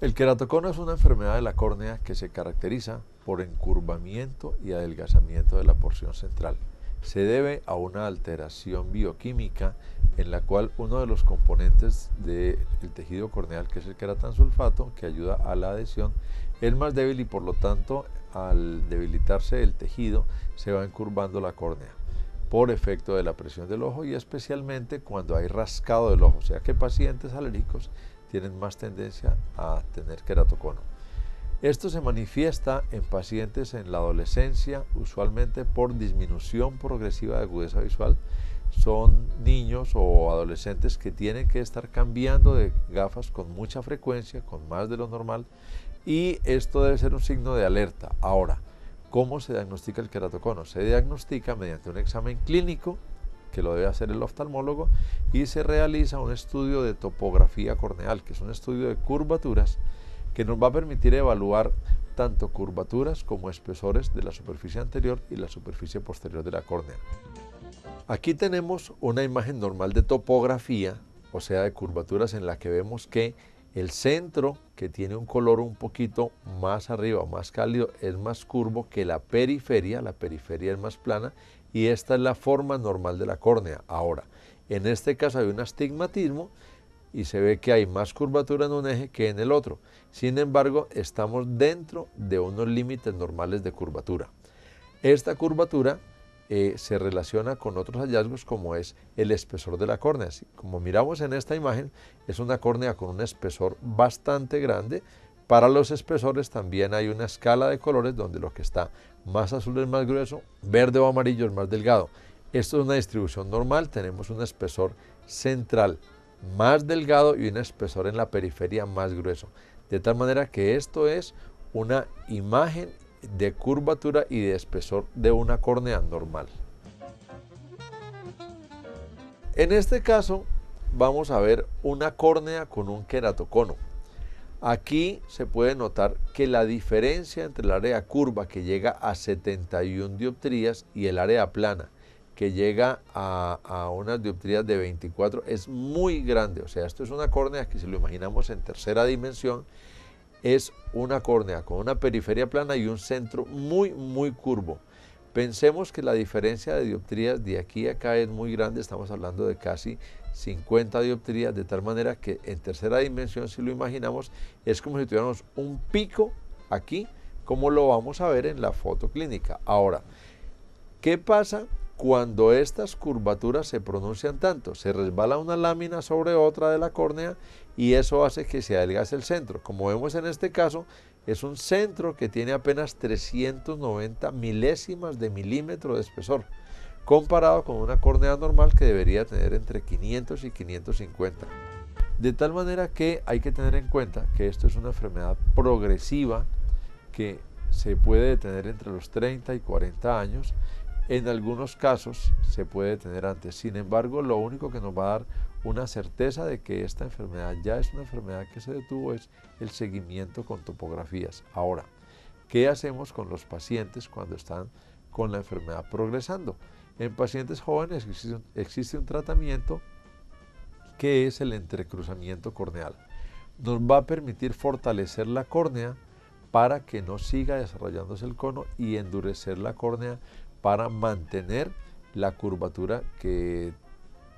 El queratocono es una enfermedad de la córnea que se caracteriza por encurvamiento y adelgazamiento de la porción central. Se debe a una alteración bioquímica en la cual uno de los componentes del tejido corneal, que es el queratansulfato, que ayuda a la adhesión, es más débil y por lo tanto al debilitarse el tejido se va encurvando la córnea por efecto de la presión del ojo y especialmente cuando hay rascado del ojo, o sea que pacientes alérgicos tienen más tendencia a tener queratocono. Esto se manifiesta en pacientes en la adolescencia, usualmente por disminución progresiva de agudeza visual. Son niños o adolescentes que tienen que estar cambiando de gafas con mucha frecuencia, con más de lo normal, y esto debe ser un signo de alerta. Ahora, ¿cómo se diagnostica el queratocono? Se diagnostica mediante un examen clínico que lo debe hacer el oftalmólogo y se realiza un estudio de topografía corneal, que es un estudio de curvaturas que nos va a permitir evaluar tanto curvaturas como espesores de la superficie anterior y la superficie posterior de la córnea. Aquí tenemos una imagen normal de topografía, o sea de curvaturas, en la que vemos que el centro, que tiene un color un poquito más arriba, más cálido, es más curvo que la periferia es más plana y esta es la forma normal de la córnea. Ahora, en este caso hay un astigmatismo y se ve que hay más curvatura en un eje que en el otro. Sin embargo, estamos dentro de unos límites normales de curvatura. Esta curvatura se relaciona con otros hallazgos como es el espesor de la córnea. Como miramos en esta imagen, es una córnea con un espesor bastante grande. Para los espesores también hay una escala de colores donde lo que está más azul es más grueso, verde o amarillo es más delgado. Esto es una distribución normal, tenemos un espesor central más delgado y un espesor en la periferia más grueso. De tal manera que esto es una imagen de curvatura y de espesor de una córnea normal. En este caso vamos a ver una córnea con un queratocono. Aquí se puede notar que la diferencia entre el área curva, que llega a 71 dioptrías, y el área plana, que llega a unas dioptrías de 24, es muy grande. O sea, esto es una córnea que, si lo imaginamos en tercera dimensión, es una córnea con una periferia plana y un centro muy curvo. Pensemos que la diferencia de dioptrías de aquí a acá es muy grande, estamos hablando de casi 50 dioptrías, de tal manera que en tercera dimensión, si lo imaginamos, es como si tuviéramos un pico aquí, como lo vamos a ver en la foto clínica. Ahora, ¿qué pasa cuando estas curvaturas se pronuncian tanto? Se resbala una lámina sobre otra de la córnea y eso hace que se adelgace el centro. Como vemos en este caso, es un centro que tiene apenas 390 milésimas de milímetro de espesor, comparado con una córnea normal que debería tener entre 500 y 550. De tal manera que hay que tener en cuenta que esto es una enfermedad progresiva que se puede detener entre los 30 y 40 años. En algunos casos se puede detener antes. Sin embargo, lo único que nos va a dar una certeza de que esta enfermedad ya es una enfermedad que se detuvo es el seguimiento con topografías. Ahora, ¿qué hacemos con los pacientes cuando están con la enfermedad progresando? En pacientes jóvenes existe un tratamiento que es el entrecruzamiento corneal. Nos va a permitir fortalecer la córnea para que no siga desarrollándose el cono y endurecer la córnea para mantener la curvatura que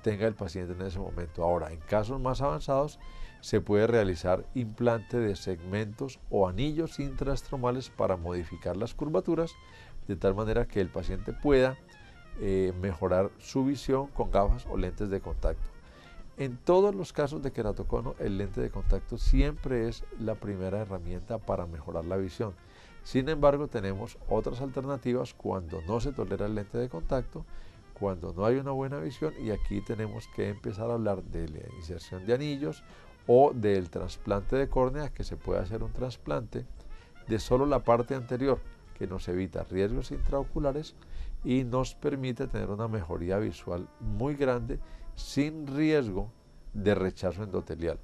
tenga el paciente en ese momento. Ahora, en casos más avanzados, se puede realizar implante de segmentos o anillos intraestromales para modificar las curvaturas, de tal manera que el paciente pueda mejorar su visión con gafas o lentes de contacto. En todos los casos de queratocono, el lente de contacto siempre es la primera herramienta para mejorar la visión. Sin embargo, tenemos otras alternativas cuando no se tolera el lente de contacto, cuando no hay una buena visión, y aquí tenemos que empezar a hablar de la inserción de anillos o del trasplante de córnea, que se puede hacer un trasplante de solo la parte anterior, que nos evita riesgos intraoculares y nos permite tener una mejoría visual muy grande sin riesgo de rechazo endotelial.